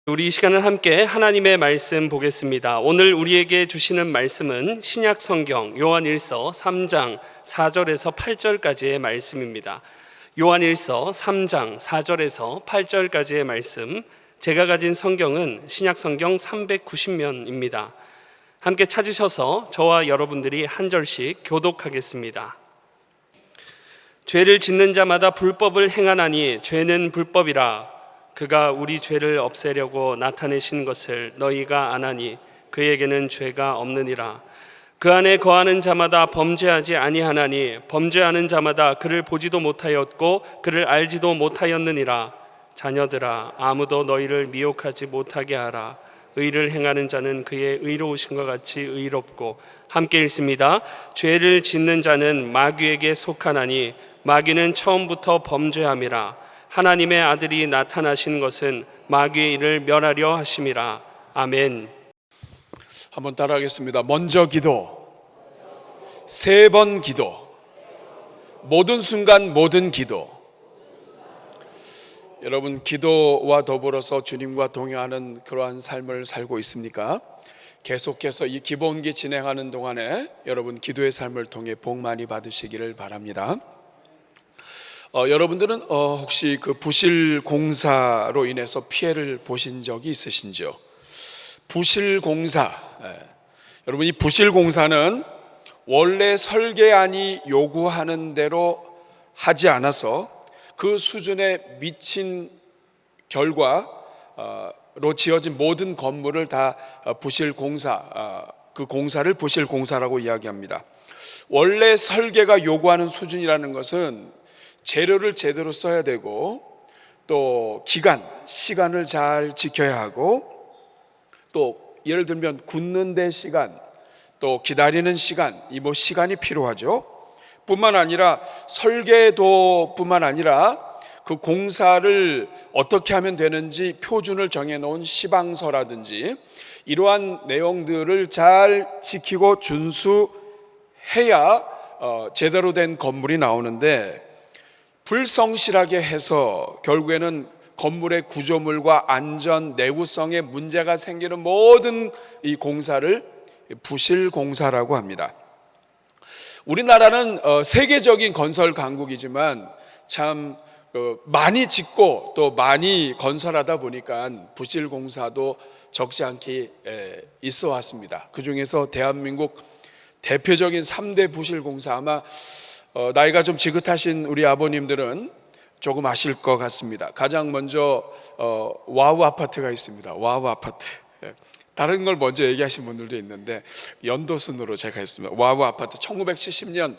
우리 이 시간을 함께 하나님의 말씀 보겠습니다. 오늘 우리에게 주시는 말씀은 신약 성경 요한일서 3장 4절에서 8절까지의 말씀입니다. 요한일서 3장 4절에서 8절까지의 말씀, 제가 가진 성경은 신약 성경 390면입니다. 함께 찾으셔서 저와 여러분들이 한 절씩 교독하겠습니다. 죄를 짓는 자마다 불법을 행하나니 죄는 불법이라. 그가 우리 죄를 없애려고 나타내신 것을 너희가 아나니 그에게는 죄가 없느니라. 그 안에 거하는 자마다 범죄하지 아니하나니 범죄하는 자마다 그를 보지도 못하였고 그를 알지도 못하였느니라. 자녀들아, 아무도 너희를 미혹하지 못하게 하라. 의를 행하는 자는 그의 의로우심과 같이 의롭고. 함께 읽습니다. 죄를 짓는 자는 마귀에게 속하나니 마귀는 처음부터 범죄함이라. 하나님의 아들이 나타나신 것은 마귀의 일을 멸하려 하심이라. 아멘. 한번 따라하겠습니다. 먼저 기도, 3번 기도, 모든 순간 모든 기도. 여러분, 기도와 더불어서 주님과 동행하는 그러한 삶을 살고 있습니까? 계속해서 이 기본기 진행하는 동안에 여러분 기도의 삶을 통해 복 많이 받으시기를 바랍니다. 여러분들은 혹시 그 부실 공사로 인해서 피해를 보신 적이 있으신지요? 부실 공사, 여러분 이 부실 공사는 원래 설계안이 요구하는 대로 하지 않아서 그 수준에 미친 결과로 지어진 모든 건물을 다 부실 공사, 그 공사를 부실 공사라고 이야기합니다. 원래 설계가 요구하는 수준이라는 것은 재료를 제대로 써야 되고, 또 시간을 잘 지켜야 하고, 또 예를 들면 굳는 데 시간, 또 기다리는 시간, 시간이 필요하죠. 뿐만 아니라 설계도뿐만 아니라 그 공사를 어떻게 하면 되는지 표준을 정해놓은 시방서라든지 이러한 내용들을 잘 지키고 준수해야 제대로 된 건물이 나오는데, 불성실하게 해서 결국에는 건물의 구조물과 안전, 내구성에 문제가 생기는 모든 이 공사를 부실 공사라고 합니다. 우리나라는 세계적인 건설 강국이지만 참 많이 짓고 또 많이 건설하다 보니까 부실 공사도 적지 않게 있어 왔습니다. 그 중에서 대한민국 대표적인 3대 부실 공사, 아마 나이가 좀 지긋하신 우리 아버님들은 조금 아실 것 같습니다. 가장 먼저 와우 아파트가 있습니다. 와우 아파트. 다른 걸 먼저 얘기하신 분들도 있는데 연도순으로 제가 했습니다. 와우 아파트 1970년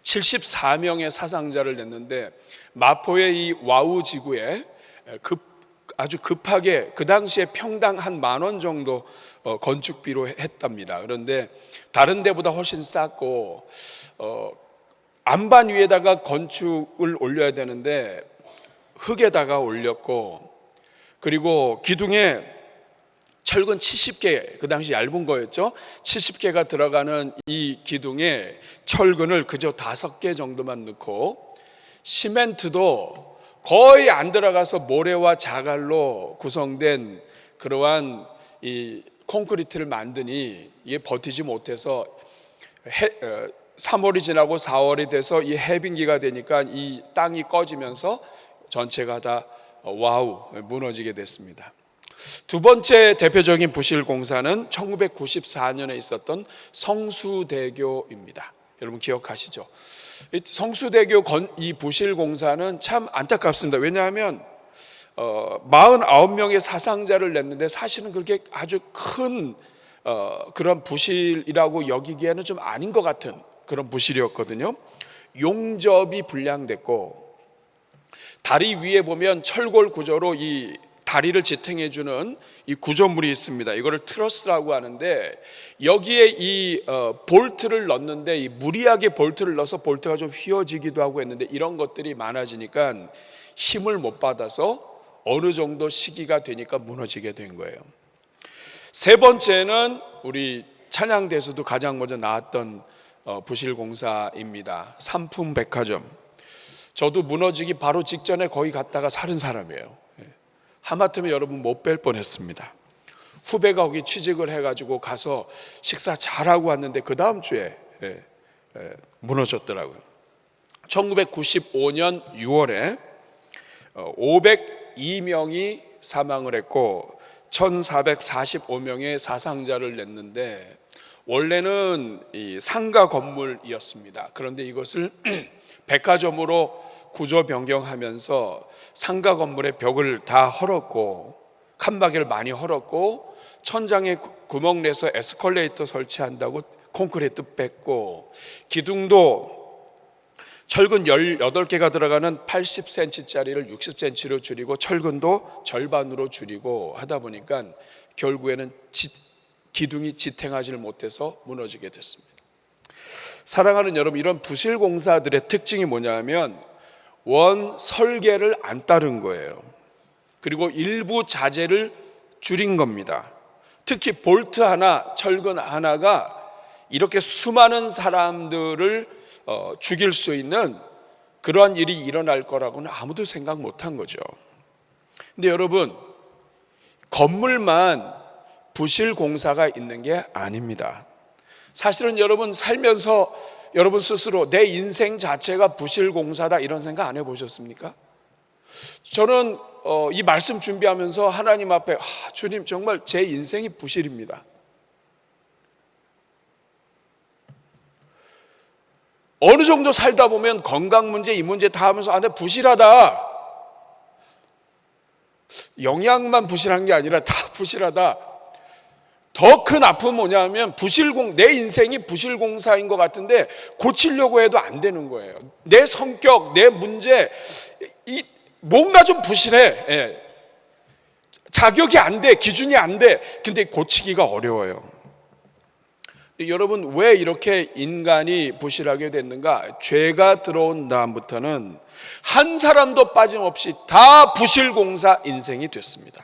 74명의 사상자를 냈는데, 마포의 이 와우 지구에 아주 급하게 그 당시에 평당 한 10,000원 정도 건축비로 했답니다. 그런데 다른 데보다 훨씬 쌌고 안반 위에다가 건축을 올려야 되는데 흙에다가 올렸고, 그리고 기둥에 철근 70개, 그 당시 얇은 거였죠. 70개가 들어가는 이 기둥에 철근을 그저 5개 정도만 넣고, 시멘트도 거의 안 들어가서 모래와 자갈로 구성된 그러한 이 콘크리트를 만드니 이게 버티지 못해서 3월이 지나고 4월이 돼서 이 해빙기가 되니까 이 땅이 꺼지면서 전체가 다 무너지게 됐습니다. 두 번째 대표적인 부실 공사는 1994년에 있었던 성수대교입니다. 여러분 기억하시죠? 성수대교 이 부실 공사는 참 안타깝습니다. 왜냐하면 49명의 사상자를 냈는데 사실은 그렇게 아주 큰 그런 부실이라고 여기기에는 좀 아닌 것 같은 그런 부실이었거든요. 용접이 불량됐고, 다리 위에 보면 철골 구조로 이 다리를 지탱해주는 이 구조물이 있습니다. 이거를 트러스라고 하는데, 여기에 이 볼트를 넣는데 이 무리하게 볼트를 넣어서 볼트가 좀 휘어지기도 하고 했는데, 이런 것들이 많아지니까 힘을 못 받아서 어느 정도 시기가 되니까 무너지게 된 거예요. 세 번째는 우리 찬양대에서도 가장 먼저 나왔던 부실공사입니다. 삼풍백화점. 저도 무너지기 바로 직전에 거기 갔다가 살은 사람이에요. 하마터면 여러분 못 뵐 뻔했습니다. 후배가 거기 취직을 해가지고 가서 식사 잘하고 왔는데 그 다음 주에 무너졌더라고요. 1995년 6월에 502명이 사망을 했고 1445명의 사상자를 냈는데, 원래는 이 상가 건물이었습니다. 그런데 이것을 백화점으로 구조 변경하면서 상가 건물의 벽을 다 헐었고 칸막이를 많이 헐었고 천장에 구멍 내서 에스컬레이터 설치한다고 콘크리트 뺐고, 기둥도 철근 18개가 들어가는 80cm짜리를 60cm로 줄이고 철근도 절반으로 줄이고 하다 보니까 결국에는 기둥이 지탱하지를 못해서 무너지게 됐습니다. 사랑하는 여러분, 이런 부실공사들의 특징이 뭐냐면 원 설계를 안 따른 거예요. 그리고 일부 자재를 줄인 겁니다. 특히 볼트 하나, 철근 하나가 이렇게 수많은 사람들을 죽일 수 있는 그러한 일이 일어날 거라고는 아무도 생각 못한 거죠. 근데 여러분, 건물만 부실 공사가 있는 게 아닙니다. 사실은 여러분 살면서 여러분 스스로 내 인생 자체가 부실 공사다 이런 생각 안 해보셨습니까? 저는 이 말씀 준비하면서 하나님 앞에 주님, 정말 제 인생이 부실입니다. 어느 정도 살다 보면 건강 문제, 이 문제 다 하면서 내 부실하다. 영양만 부실한 게 아니라 다 부실하다. 더 큰 아픔은 뭐냐면 내 인생이 부실공사인 것 같은데 고치려고 해도 안 되는 거예요. 내 성격, 내 문제, 뭔가 좀 부실해. 자격이 안 돼, 기준이 안 돼. 근데 고치기가 어려워요. 여러분, 왜 이렇게 인간이 부실하게 됐는가? 죄가 들어온 다음부터는 한 사람도 빠짐없이 다 부실공사 인생이 됐습니다.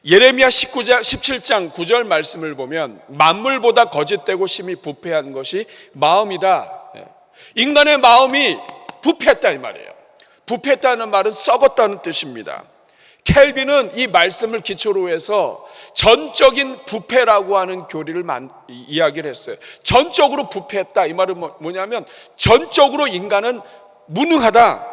예레미야 17장 9절 말씀을 보면 만물보다 거짓되고 심히 부패한 것이 마음이다. 인간의 마음이 부패했다 이 말이에요. 부패했다는 말은 썩었다는 뜻입니다. 켈빈은 이 말씀을 기초로 해서 전적인 부패라고 하는 교리를 이야기를 했어요. 전적으로 부패했다 이 말은 뭐냐면 전적으로 인간은 무능하다,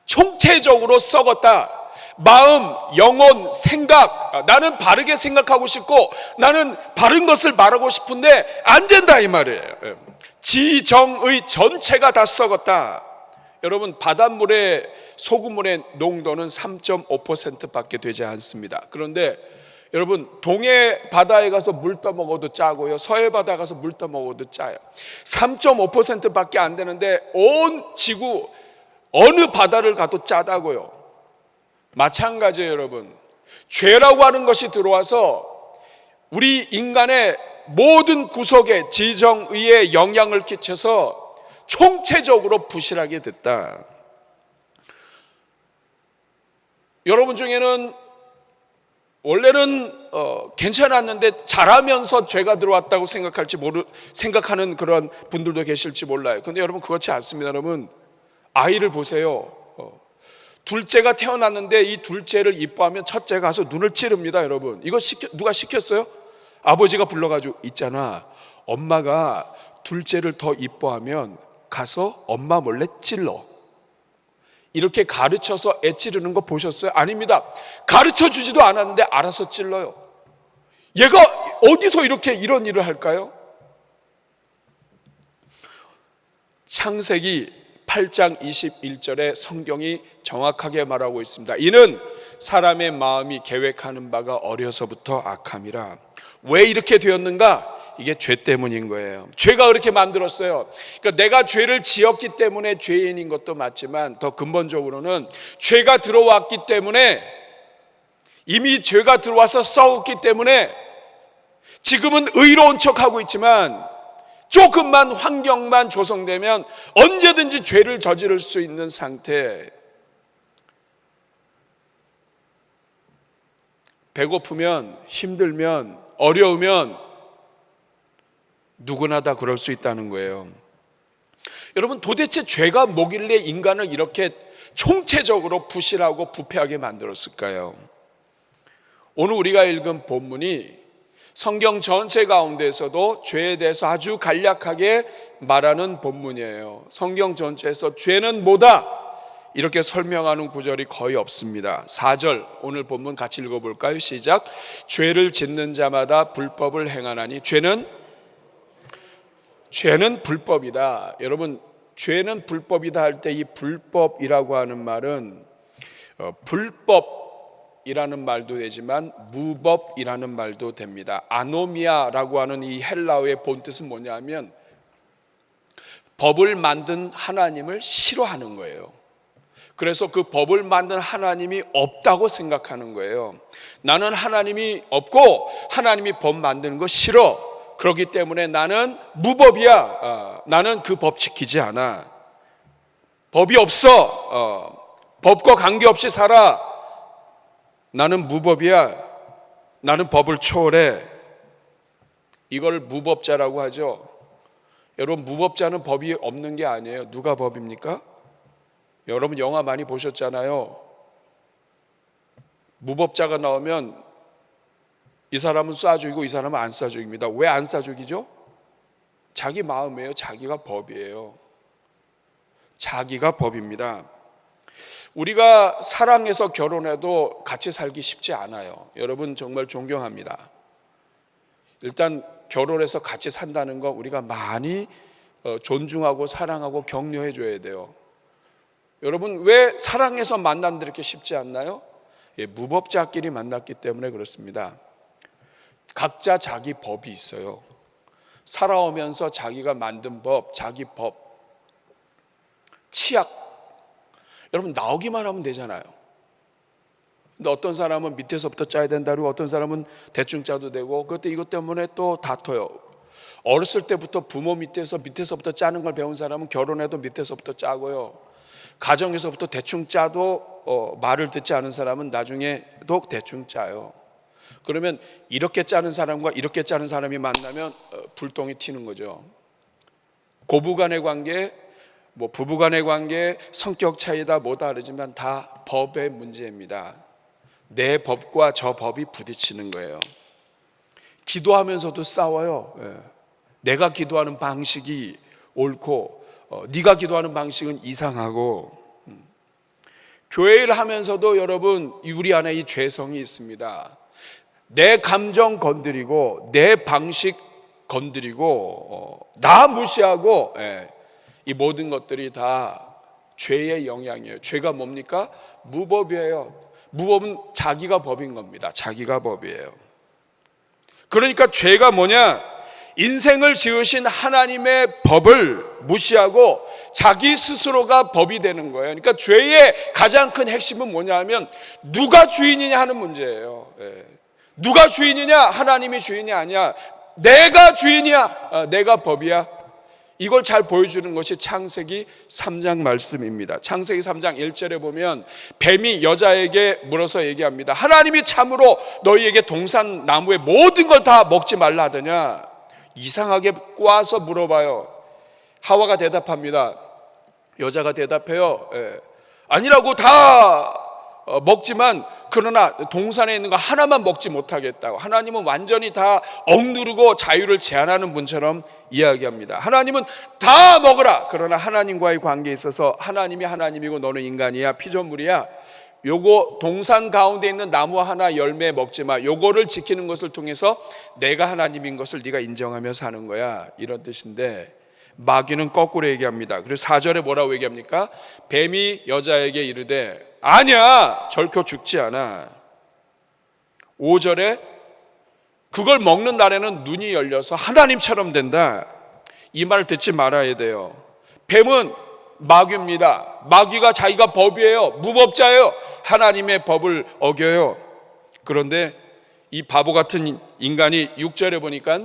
총체적으로 썩었다. 마음, 영혼, 생각, 나는 바르게 생각하고 싶고 나는 바른 것을 말하고 싶은데 안 된다 이 말이에요. 지정의 전체가 다 썩었다. 여러분, 바닷물의 소금물의 농도는 3.5%밖에 되지 않습니다. 그런데 여러분, 동해 바다에 가서 물 떠먹어도 짜고요, 서해 바다에 가서 물 떠먹어도 짜요. 3.5%밖에 안 되는데 온 지구 어느 바다를 가도 짜다고요. 마찬가지예요. 여러분, 죄라고 하는 것이 들어와서 우리 인간의 모든 구석에 지정의에 영향을 끼쳐서 총체적으로 부실하게 됐다. 여러분 중에는 원래는 괜찮았는데 잘하면서 죄가 들어왔다고 생각하는 그런 분들도 계실지 몰라요. 그런데 여러분, 그렇지 않습니다. 여러분, 아이를 보세요. 둘째가 태어났는데 이 둘째를 이뻐하면 첫째가 가서 눈을 찌릅니다. 여러분, 이거 누가 시켰어요? 아버지가 불러가지고, 있잖아, 엄마가 둘째를 더 이뻐하면 가서 엄마 몰래 찔러. 이렇게 가르쳐서 애 찌르는 거 보셨어요? 아닙니다. 가르쳐 주지도 않았는데 알아서 찔러요. 얘가 어디서 이런 일을 할까요? 창세기 8장 21절에 성경이 정확하게 말하고 있습니다. 이는 사람의 마음이 계획하는 바가 어려서부터 악함이라. 왜 이렇게 되었는가? 이게 죄 때문인 거예요. 죄가 그렇게 만들었어요. 그러니까 내가 죄를 지었기 때문에 죄인인 것도 맞지만 더 근본적으로는 죄가 들어왔기 때문에, 이미 죄가 들어와서 썩었기 때문에 지금은 의로운 척하고 있지만 조금만 환경만 조성되면 언제든지 죄를 저지를 수 있는 상태. 배고프면, 힘들면, 어려우면 누구나 다 그럴 수 있다는 거예요. 여러분, 도대체 죄가 뭐길래 인간을 이렇게 총체적으로 부실하고 부패하게 만들었을까요? 오늘 우리가 읽은 본문이 성경 전체 가운데서도 죄에 대해서 아주 간략하게 말하는 본문이에요. 성경 전체에서 죄는 뭐다? 이렇게 설명하는 구절이 거의 없습니다. 4절 오늘 본문 같이 읽어볼까요? 시작. 죄를 짓는 자마다 불법을 행하나니 죄는 불법이다. 여러분, 죄는 불법이다 할 때 이 불법이라고 하는 말은 불법이라는 말도 되지만 무법이라는 말도 됩니다. 아노미아라고 하는 이 헬라어의 본뜻은 뭐냐면 법을 만든 하나님을 싫어하는 거예요. 그래서 그 법을 만든 하나님이 없다고 생각하는 거예요. 나는 하나님이 없고 하나님이 법 만드는 거 싫어. 그렇기 때문에 나는 무법이야. 나는 그 법 지키지 않아. 법이 없어. 법과 관계없이 살아. 나는 무법이야. 나는 법을 초월해. 이걸 무법자라고 하죠. 여러분, 무법자는 법이 없는 게 아니에요. 누가 법입니까? 여러분 영화 많이 보셨잖아요. 무법자가 나오면 이 사람은 쏴죽이고 이 사람은 안 쏴죽입니다. 왜 안 쏴죽이죠? 자기 마음이에요. 자기가 법이에요. 자기가 법입니다. 우리가 사랑해서 결혼해도 같이 살기 쉽지 않아요. 여러분 정말 존경합니다. 일단 결혼해서 같이 산다는 거 우리가 많이 존중하고 사랑하고 격려해 줘야 돼요. 여러분 왜 사랑해서 만났는데 이렇게 쉽지 않나요? 무법자끼리 만났기 때문에 그렇습니다. 각자 자기 법이 있어요. 살아오면서 자기가 만든 법, 자기 법, 치약. 여러분 나오기만 하면 되잖아요. 근데 어떤 사람은 밑에서부터 짜야 된다 그러고 어떤 사람은 대충 짜도 되고 그때 이것 때문에 또 다퉈요. 어렸을 때부터 부모 밑에서부터 짜는 걸 배운 사람은 결혼해도 밑에서부터 짜고요. 가정에서부터 대충 짜도 말을 듣지 않은 사람은 나중에도 대충 짜요. 그러면 이렇게 짜는 사람과 이렇게 짜는 사람이 만나면 불똥이 튀는 거죠. 고부간의 관계, 부부간의 관계, 성격 차이다 뭐다 그러지만 다 법의 문제입니다. 내 법과 저 법이 부딪히는 거예요. 기도하면서도 싸워요. 내가 기도하는 방식이 옳고 네가 기도하는 방식은 이상하고. 교회를 하면서도 여러분 우리 안에 이 죄성이 있습니다. 내 감정 건드리고 내 방식 건드리고 나 무시하고 이 모든 것들이 다 죄의 영향이에요. 죄가 뭡니까? 무법이에요. 무법은 자기가 법인 겁니다. 자기가 법이에요. 그러니까 죄가 뭐냐? 인생을 지으신 하나님의 법을 무시하고 자기 스스로가 법이 되는 거예요. 그러니까 죄의 가장 큰 핵심은 뭐냐면 누가 주인이냐 하는 문제예요. 누가 주인이냐? 하나님이 주인이 아니야. 내가 주인이야. 내가 법이야. 이걸 잘 보여주는 것이 창세기 3장 말씀입니다. 창세기 3장 1절에 보면 뱀이 여자에게 물어서 얘기합니다. 하나님이 참으로 너희에게 동산 나무의 모든 걸 다 먹지 말라 하더냐? 이상하게 꼬아서 물어봐요. 하와가 대답합니다. 여자가 대답해요. 아니라고 다 먹지만 그러나 동산에 있는 거 하나만 먹지 못하겠다고. 하나님은 완전히 다 억누르고 자유를 제한하는 분처럼 이야기합니다. 하나님은 다 먹으라. 그러나 하나님과의 관계에 있어서 하나님이 하나님이고 너는 인간이야, 피조물이야. 요거 동산 가운데 있는 나무 하나 열매 먹지 마. 요거를 지키는 것을 통해서 내가 하나님인 것을 네가 인정하며 사는 거야. 이런 뜻인데 마귀는 거꾸로 얘기합니다. 그래서 4절에 뭐라고 얘기합니까? 뱀이 여자에게 이르되 아니야, 결코 죽지 않아. 5절에 그걸 먹는 날에는 눈이 열려서 하나님처럼 된다. 이 말을 듣지 말아야 돼요. 뱀은 마귀입니다. 마귀가 자기가 법이에요. 무법자예요. 하나님의 법을 어겨요. 그런데 이 바보 같은 인간이 6절에 보니까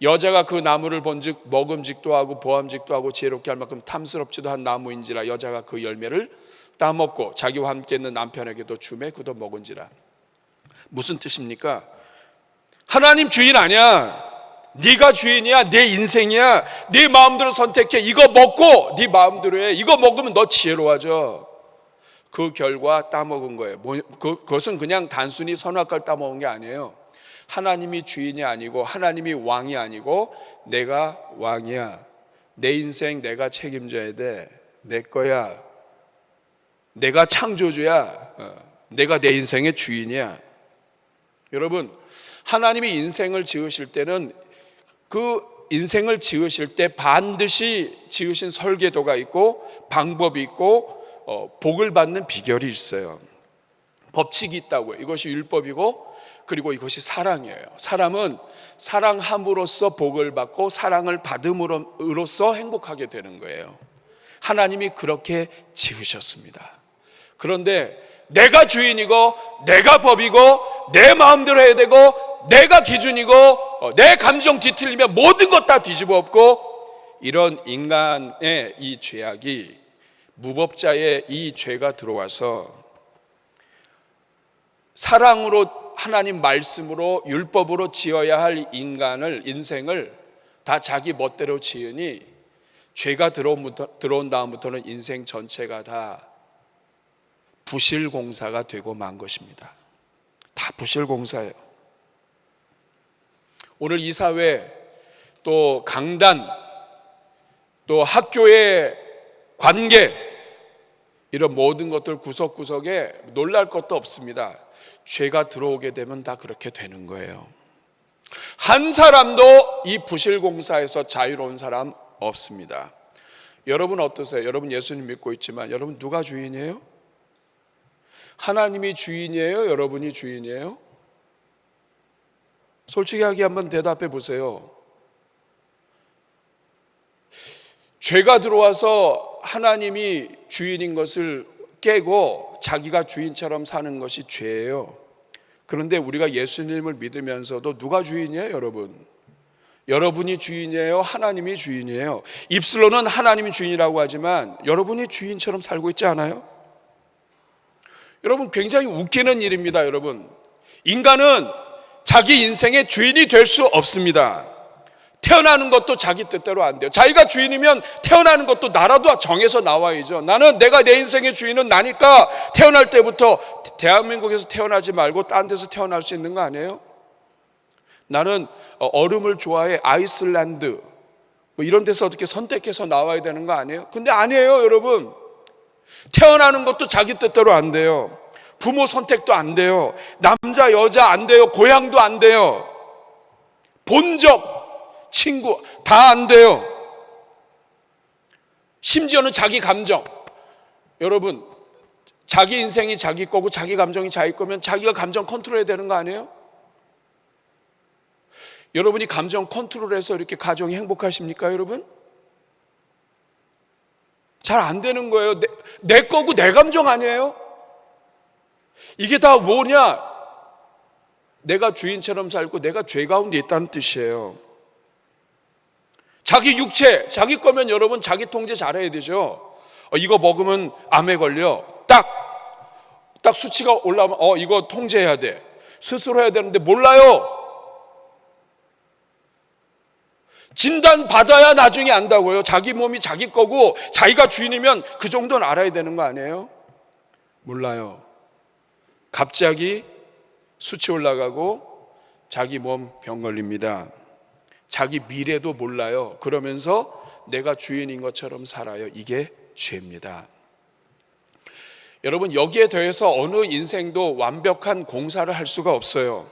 여자가 그 나무를 본즉 먹음직도 하고 보암직도 하고 지혜롭게 할 만큼 탐스럽지도 한 나무인지라 여자가 그 열매를 따먹고 자기와 함께 있는 남편에게도 주매 그도 먹은지라. 무슨 뜻입니까? 하나님 주인 아니야. 네가 주인이야. 내 인생이야. 네 마음대로 선택해. 이거 먹고 네 마음대로 해. 이거 먹으면 너 지혜로워져. 그 결과 따먹은 거예요. 그것은 그냥 단순히 선악과를 따먹은 게 아니에요. 하나님이 주인이 아니고 하나님이 왕이 아니고 내가 왕이야. 내 인생 내가 책임져야 돼. 내 거야. 내가 창조주야. 내가 내 인생의 주인이야. 여러분, 하나님이 인생을 지으실 때는 그 인생을 지으실 때 반드시 지으신 설계도가 있고 방법이 있고 복을 받는 비결이 있어요. 법칙이 있다고요. 이것이 율법이고 그리고 이것이 사랑이에요. 사람은 사랑함으로써 복을 받고 사랑을 받음으로써 행복하게 되는 거예요. 하나님이 그렇게 지으셨습니다. 그런데 내가 주인이고 내가 법이고 내 마음대로 해야 되고 내가 기준이고 내 감정 뒤틀리면 모든 것 다 뒤집어 엎고 이런 인간의 이 죄악이 무법자의 이 죄가 들어와서 사랑으로 하나님 말씀으로 율법으로 지어야 할 인생을 다 자기 멋대로 지으니 죄가 들어온 다음부터는 인생 전체가 다 부실공사가 되고 만 것입니다. 다 부실공사예요. 오늘 이 사회 또 강단 또 학교의 관계 이런 모든 것들 구석구석에 놀랄 것도 없습니다. 죄가 들어오게 되면 다 그렇게 되는 거예요. 한 사람도 이 부실공사에서 자유로운 사람 없습니다. 여러분 어떠세요? 여러분 예수님 믿고 있지만 여러분 누가 주인이에요? 하나님이 주인이에요? 여러분이 주인이에요? 솔직하게 한번 대답해 보세요. 죄가 들어와서 하나님이 주인인 것을 깨고 자기가 주인처럼 사는 것이 죄예요. 그런데 우리가 예수님을 믿으면서도 누가 주인이에요, 여러분? 여러분이 주인이에요? 하나님이 주인이에요? 입술로는 하나님이 주인이라고 하지만 여러분이 주인처럼 살고 있지 않아요? 여러분 굉장히 웃기는 일입니다, 여러분. 인간은 자기 인생의 주인이 될 수 없습니다. 태어나는 것도 자기 뜻대로 안 돼요. 자기가 주인이면 태어나는 것도 나라도 정해서 나와야죠. 나는 내가 내 인생의 주인은 나니까 태어날 때부터 대한민국에서 태어나지 말고 딴 데서 태어날 수 있는 거 아니에요? 나는 얼음을 좋아해 아이슬란드 뭐 이런 데서 어떻게 선택해서 나와야 되는 거 아니에요? 근데 아니에요, 여러분. 태어나는 것도 자기 뜻대로 안 돼요. 부모 선택도 안 돼요. 남자 여자 안 돼요. 고향도 안 돼요. 본적 친구 다 안 돼요. 심지어는 자기 감정. 여러분 자기 인생이 자기 거고 자기 감정이 자기 거면 자기가 감정 컨트롤해야 되는 거 아니에요? 여러분이 감정 컨트롤해서 이렇게 가정이 행복하십니까, 여러분? 잘 안 되는 거예요. 내 거고 내 감정 아니에요? 이게 다 뭐냐? 내가 주인처럼 살고 내가 죄 가운데 있다는 뜻이에요. 자기 육체, 자기 거면 여러분 자기 통제 잘해야 되죠. 이거 먹으면 암에 걸려. 딱 수치가 올라오면 이거 통제해야 돼. 스스로 해야 되는데 몰라요. 진단 받아야 나중에 안다고요. 자기 몸이 자기 거고 자기가 주인이면 그 정도는 알아야 되는 거 아니에요? 몰라요. 갑자기 수치 올라가고 자기 몸 병 걸립니다. 자기 미래도 몰라요. 그러면서 내가 주인인 것처럼 살아요. 이게 죄입니다. 여러분 여기에 더해서 어느 인생도 완벽한 공사를 할 수가 없어요.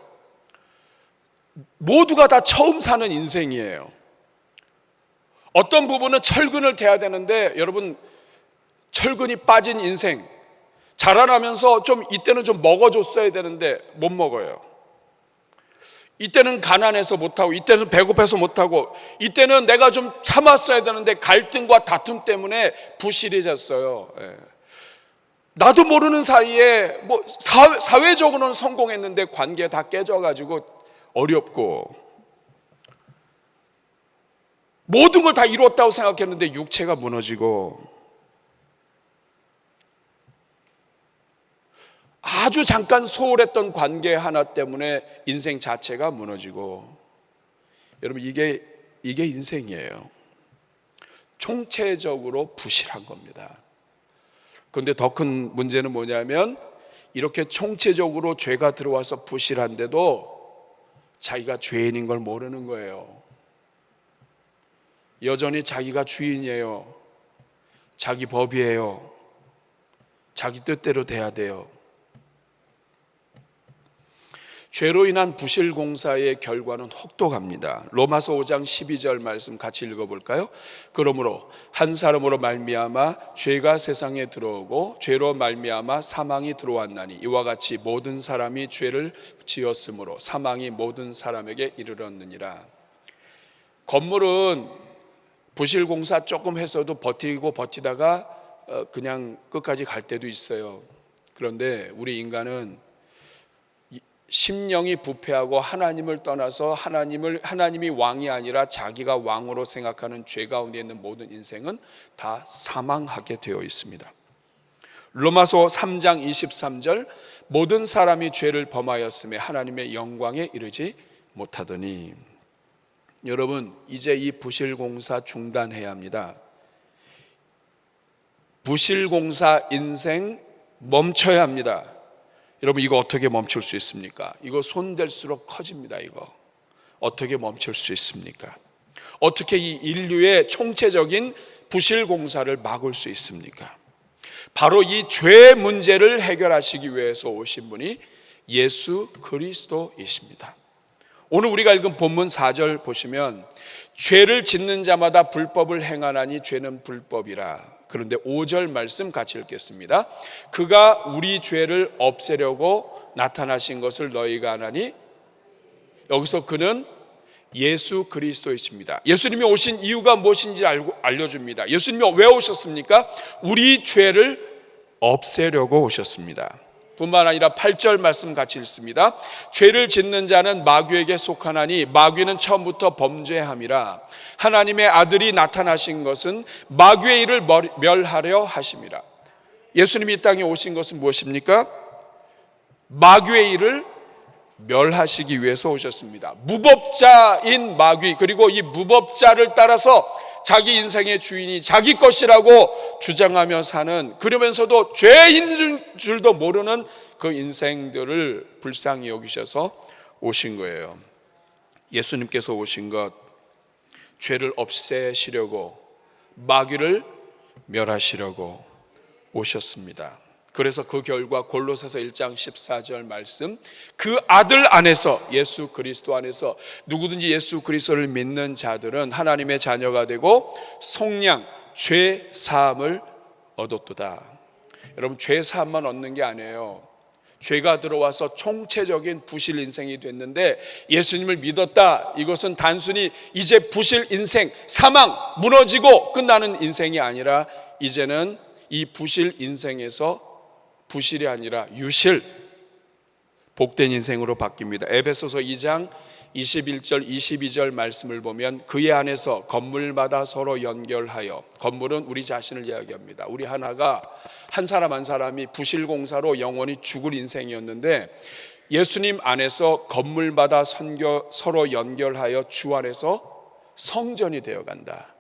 모두가 다 처음 사는 인생이에요. 어떤 부분은 철근을 대야 되는데 여러분 철근이 빠진 인생, 자라나면서 이때는 좀 먹어줬어야 되는데 못 먹어요. 이때는 가난해서 못하고, 이때는 배고파서 못하고, 이때는 내가 좀 참았어야 되는데 갈등과 다툼 때문에 부실해졌어요. 나도 모르는 사이에 사회적으로는 성공했는데 관계 다 깨져가지고 어렵고, 모든 걸 다 이뤘다고 생각했는데 육체가 무너지고, 아주 잠깐 소홀했던 관계 하나 때문에 인생 자체가 무너지고, 여러분 이게 인생이에요. 총체적으로 부실한 겁니다. 그런데 더 큰 문제는 뭐냐면 이렇게 총체적으로 죄가 들어와서 부실한데도 자기가 죄인인 걸 모르는 거예요. 여전히 자기가 주인이에요. 자기 법이에요. 자기 뜻대로 돼야 돼요. 죄로 인한 부실 공사의 결과는 혹독합니다. 로마서 5장 12절 말씀 같이 읽어볼까요? 그러므로 한 사람으로 말미암아 죄가 세상에 들어오고 죄로 말미암아 사망이 들어왔나니 이와 같이 모든 사람이 죄를 지었으므로 사망이 모든 사람에게 이르렀느니라. 건물은 부실 공사 조금 했어도 버티다가 그냥 끝까지 갈 때도 있어요. 그런데 우리 인간은 심령이 부패하고 하나님을 떠나서 하나님이 왕이 아니라 자기가 왕으로 생각하는 죄 가운데 있는 모든 인생은 다 사망하게 되어 있습니다. 로마서 3장 23절 모든 사람이 죄를 범하였음에 하나님의 영광에 이르지 못하더니. 여러분, 이제 이 부실공사 중단해야 합니다. 부실공사 인생 멈춰야 합니다. 여러분, 이거 어떻게 멈출 수 있습니까? 이거 손댈수록 커집니다. 이거 어떻게 멈출 수 있습니까? 어떻게 이 인류의 총체적인 부실공사를 막을 수 있습니까? 바로 이 죄 문제를 해결하시기 위해서 오신 분이 예수 그리스도이십니다. 오늘 우리가 읽은 본문 4절 보시면 죄를 짓는 자마다 불법을 행하나니 죄는 불법이라. 그런데 5절 말씀 같이 읽겠습니다. 그가 우리 죄를 없애려고 나타나신 것을 너희가 아나니. 여기서 그는 예수 그리스도이십니다. 예수님이 오신 이유가 무엇인지 알려줍니다. 예수님이 왜 오셨습니까? 우리 죄를 없애려고 오셨습니다. 뿐만 아니라 8절 말씀 같이 읽습니다. 죄를 짓는 자는 마귀에게 속하나니 마귀는 처음부터 범죄함이라. 하나님의 아들이 나타나신 것은 마귀의 일을 멸하려 하심이라. 예수님이 이 땅에 오신 것은 무엇입니까? 마귀의 일을 멸하시기 위해서 오셨습니다. 무법자인 마귀, 그리고 이 무법자를 따라서 자기 인생의 주인이 자기 것이라고 주장하며 사는, 그러면서도 죄인 줄도 모르는 그 인생들을 불쌍히 여기셔서 오신 거예요. 예수님께서 오신 것, 죄를 없애시려고, 마귀를 멸하시려고 오셨습니다. 그래서 그 결과 골로새서 1장 14절 말씀, 그 아들 안에서, 예수 그리스도 안에서 누구든지 예수 그리스도를 믿는 자들은 하나님의 자녀가 되고 속량 죄 사함을 얻었도다. 여러분, 죄 사함만 얻는 게 아니에요. 죄가 들어와서 총체적인 부실 인생이 됐는데 예수님을 믿었다, 이것은 단순히 이제 부실 인생, 사망, 무너지고 끝나는 인생이 아니라 이제는 이 부실 인생에서 부실이 아니라 유실, 복된 인생으로 바뀝니다. 에베소서 2장 21절 22절 말씀을 보면 그의 안에서 건물마다 서로 연결하여, 건물은 우리 자신을 이야기합니다. 우리 하나가 한 사람 한 사람이 부실공사로 영원히 죽을 인생이었는데 예수님 안에서 건물마다 서로 연결하여 주 안에서 성전이 되어간다.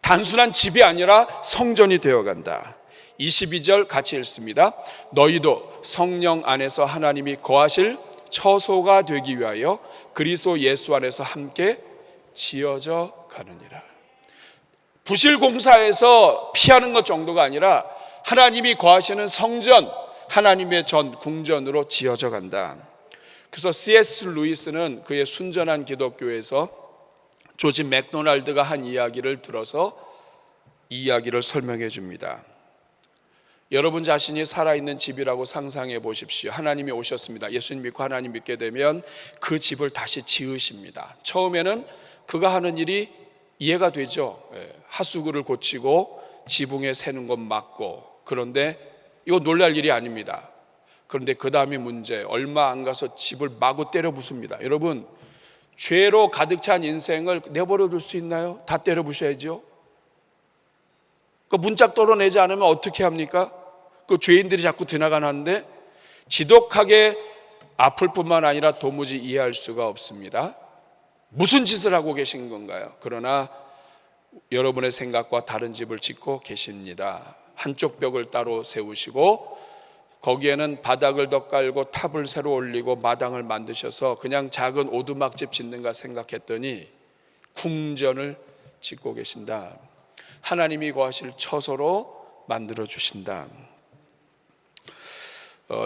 단순한 집이 아니라 성전이 되어간다. 22절 같이 읽습니다. 너희도 성령 안에서 하나님이 거하실 처소가 되기 위하여 그리스도 예수 안에서 함께 지어져 가느니라. 부실공사에서 피하는 것 정도가 아니라 하나님이 거하시는 성전, 하나님의 전 궁전으로 지어져 간다. 그래서 C.S. 루이스는 그의 순전한 기독교에서 조지 맥도날드가 한 이야기를 들어서 이 이야기를 설명해 줍니다. 여러분 자신이 살아있는 집이라고 상상해 보십시오. 하나님이 오셨습니다. 예수님 믿고 하나님 믿게 되면 그 집을 다시 지으십니다. 처음에는 그가 하는 일이 이해가 되죠. 하수구를 고치고 지붕에 새는 것 막고. 그런데 이거 놀랄 일이 아닙니다. 그런데 그 다음이 문제, 얼마 안 가서 집을 마구 때려 부숩니다. 여러분, 죄로 가득 찬 인생을 내버려 둘 수 있나요? 다 때려 부셔야죠. 그 문짝 떨어내지 않으면 어떻게 합니까? 그 죄인들이 자꾸 지나가는데 지독하게 아플 뿐만 아니라 도무지 이해할 수가 없습니다. 무슨 짓을 하고 계신 건가요? 그러나 여러분의 생각과 다른 집을 짓고 계십니다. 한쪽 벽을 따로 세우시고 거기에는 바닥을 더 깔고 탑을 새로 올리고 마당을 만드셔서 그냥 작은 오두막집 짓는가 생각했더니 궁전을 짓고 계신다. 하나님이 거하실 처소로 만들어 주신다.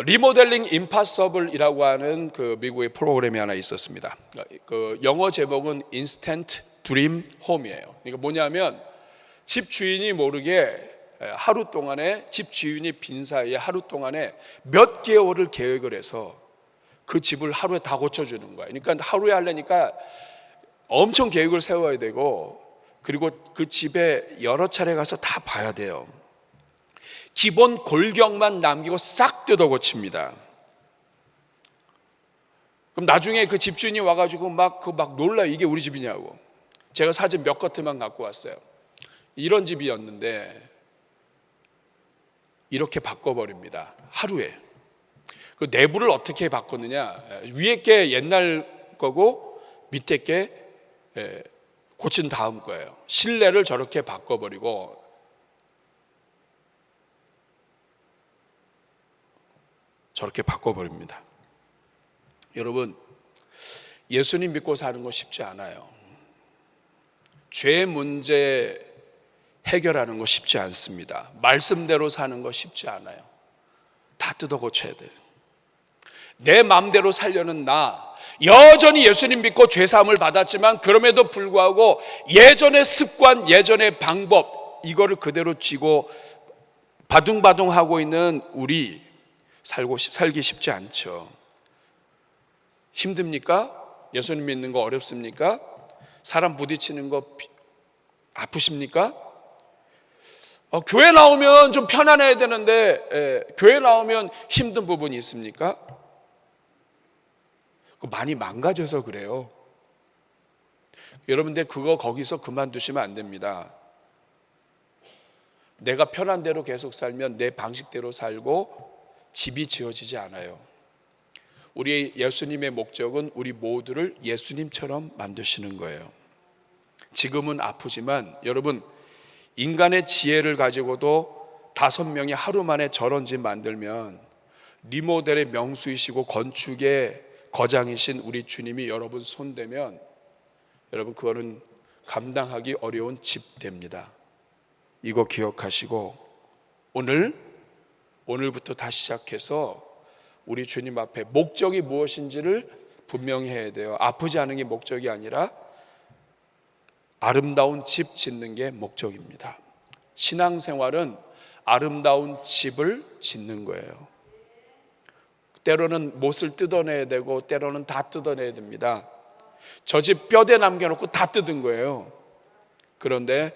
리모델링 임파서블이라고 하는 그 미국의 프로그램이 하나 있었습니다. 그 영어 제목은 인스턴트 드림 홈이에요. 그러니까 뭐냐면 집 주인이 모르게 하루 동안에, 집 주인이 빈 사이에 하루 동안에 몇 개월을 계획을 해서 그 집을 하루에 다 고쳐주는 거예요. 그러니까 하루에 하려니까 엄청 계획을 세워야 되고, 그리고 그 집에 여러 차례 가서 다 봐야 돼요. 기본 골격만 남기고 싹 뜯어 고칩니다. 그럼 나중에 그 집주인이 와가지고 막 놀라요. 이게 우리 집이냐고. 제가 사진 몇 커트만 갖고 왔어요. 이런 집이었는데 이렇게 바꿔버립니다. 하루에. 그 내부를 어떻게 바꿨느냐? 위에 게 옛날 거고 밑에 게 고친 다음 거예요. 실내를 저렇게 바꿔버리고 저렇게 바꿔버립니다. 여러분, 예수님 믿고 사는 거 쉽지 않아요. 죄 문제 해결하는 거 쉽지 않습니다. 말씀대로 사는 거 쉽지 않아요. 다 뜯어 고쳐야 돼요. 내 마음대로 살려는 나, 여전히 예수님 믿고 죄사함을 받았지만 그럼에도 불구하고 예전의 습관, 예전의 방법, 이거를 그대로 쥐고 바둥바둥하고 있는 우리, 살기 쉽지 않죠. 힘듭니까? 예수님 믿는 거 어렵습니까? 사람 부딪히는 거 아프십니까? 교회 나오면 좀 편안해야 되는데 교회 나오면 힘든 부분이 있습니까? 많이 망가져서 그래요. 여러분들 그거 거기서 그만두시면 안 됩니다. 내가 편한 대로 계속 살면 내 방식대로 살고 집이 지어지지 않아요. 우리 예수님의 목적은 우리 모두를 예수님처럼 만드시는 거예요. 지금은 아프지만 여러분, 인간의 지혜를 가지고도 5명이 하루 만에 저런 집 만들면 리모델의 명수이시고 건축의 거장이신 우리 주님이 여러분 손대면 여러분 그거는 감당하기 어려운 집 됩니다. 이거 기억하시고 오늘부터 다시 시작해서 우리 주님 앞에 목적이 무엇인지를 분명히 해야 돼요. 아프지 않은 게 목적이 아니라 아름다운 집 짓는 게 목적입니다. 신앙생활은 아름다운 집을 짓는 거예요. 때로는 못을 뜯어내야 되고 때로는 다 뜯어내야 됩니다. 저 집 뼈대 남겨놓고 다 뜯은 거예요. 그런데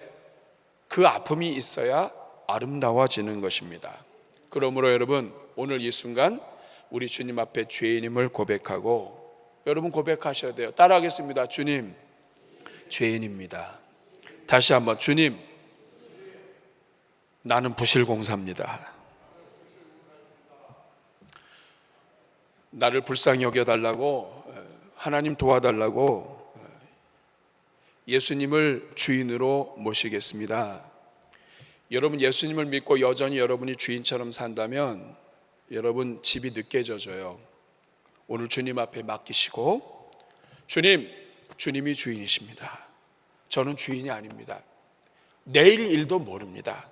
그 아픔이 있어야 아름다워지는 것입니다. 그러므로 여러분, 오늘 이 순간 우리 주님 앞에 죄인임을 고백하고, 여러분 고백하셔야 돼요. 따라하겠습니다. 주님, 죄인입니다. 다시 한번, 주님, 나는 부실공사입니다. 나를 불쌍히 여겨달라고, 하나님 도와달라고 예수님을 주인으로 모시겠습니다. 여러분 예수님을 믿고 여전히 여러분이 주인처럼 산다면 여러분 집이 느껴져요. 오늘 주님 앞에 맡기시고, 주님이 주인이십니다. 저는 주인이 아닙니다. 내일 일도 모릅니다.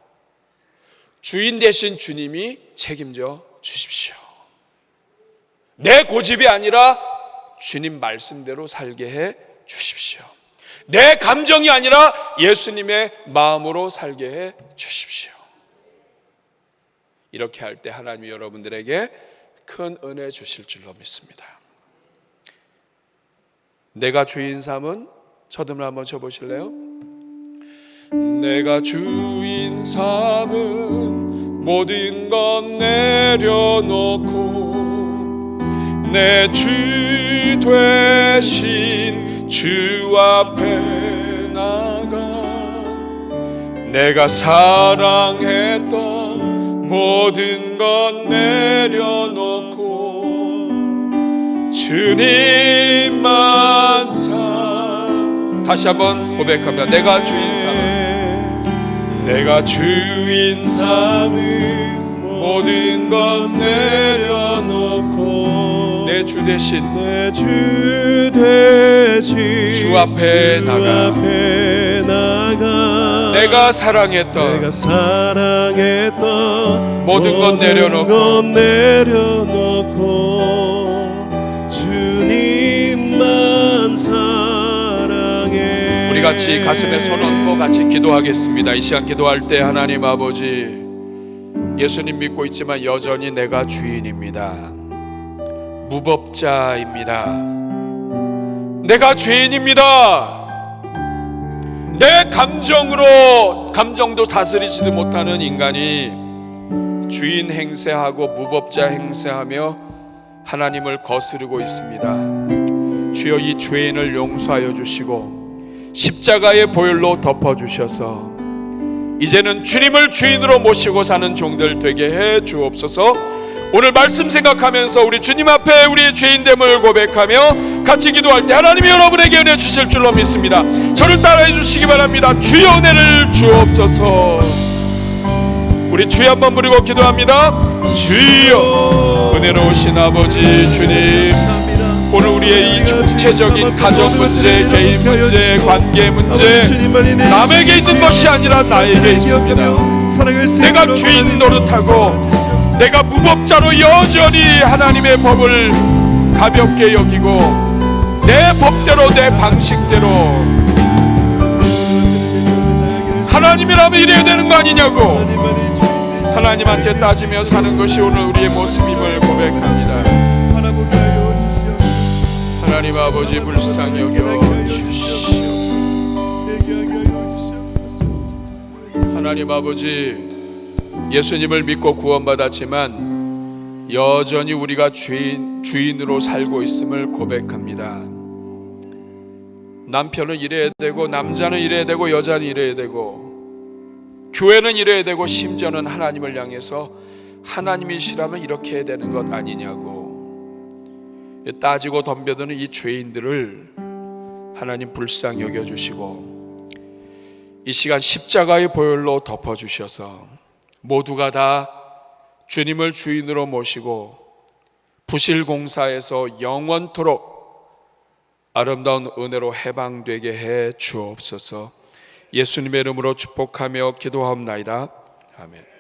주인 되신 주님이 책임져 주십시오. 내 고집이 아니라 주님 말씀대로 살게 해 주십시오. 내 감정이 아니라 예수님의 마음으로 살게 해 주십시오. 이렇게 할 때 하나님이 여러분들에게 큰 은혜 주실 줄로 믿습니다. 내가 주인 삼은 저음을 한번 쳐보실래요? 내가 주인 삼은 모든 것 내려놓고 내 주 되신 주 앞에 나가 내가 사랑했던 모든 것 내려놓고 주님만 삼. 다시 한번 고백합니다. 내가 주인 삼은 내가 주인 삼은 모든 것 내려놓고 내 주 대신 주 앞에 나가 내가 사랑했던 모든 것 내려놓고 주님만 사랑해. 우리 같이 가슴에 손 얹고 같이 기도하겠습니다. 이 시간 기도할 때 하나님 아버지, 예수님 믿고 있지만 여전히 내가 주인입니다. 무법자입니다. 내가 죄인입니다. 내 감정도 다스리지도 못하는 인간이 주인 행세하고 무법자 행세하며 하나님을 거스르고 있습니다. 주여, 이 죄인을 용서하여 주시고 십자가의 보혈로 덮어주셔서 이제는 주님을 주인으로 모시고 사는 종들 되게 해 주옵소서. 오늘 말씀 생각하면서 우리 주님 앞에 우리의 죄인됨을 고백하며 같이 기도할 때 하나님이 여러분에게 은혜 주실 줄로 믿습니다. 저를 따라해 주시기 바랍니다. 주여 은혜를 주옵소서. 우리 주여 한번 부르고 기도합니다. 주여, 은혜로우신 아버지 주님, 오늘 우리의 이 총체적인 가정 문제, 개인 문제, 관계 문제, 남에게 있는 것이 아니라 나에게 있습니다. 내가 주인 노릇하고 내가 무법자로 여전히 하나님의 법을 가볍게 여기고 내 법대로 내 방식대로 하나님이라면 이래야 되는 거 아니냐고 하나님한테 따지며 사는 것이 오늘 우리의 모습임을 고백합니다. 하나님 아버지, 불쌍히 여겨 주시옵소서. 하나님 아버지, 예수님을 믿고 구원받았지만 여전히 우리가 주인으로 살고 있음을 고백합니다. 남편은 이래야 되고, 남자는 이래야 되고, 여자는 이래야 되고, 교회는 이래야 되고, 심지어는 하나님을 향해서 하나님이시라면 이렇게 해야 되는 것 아니냐고 따지고 덤벼드는 이 죄인들을 하나님 불쌍히 여겨주시고 이 시간 십자가의 보혈로 덮어주셔서 모두가 다 주님을 주인으로 모시고 부실공사에서 영원토록 아름다운 은혜로 해방되게 해 주옵소서. 예수님의 이름으로 축복하며 기도하옵나이다. 아멘.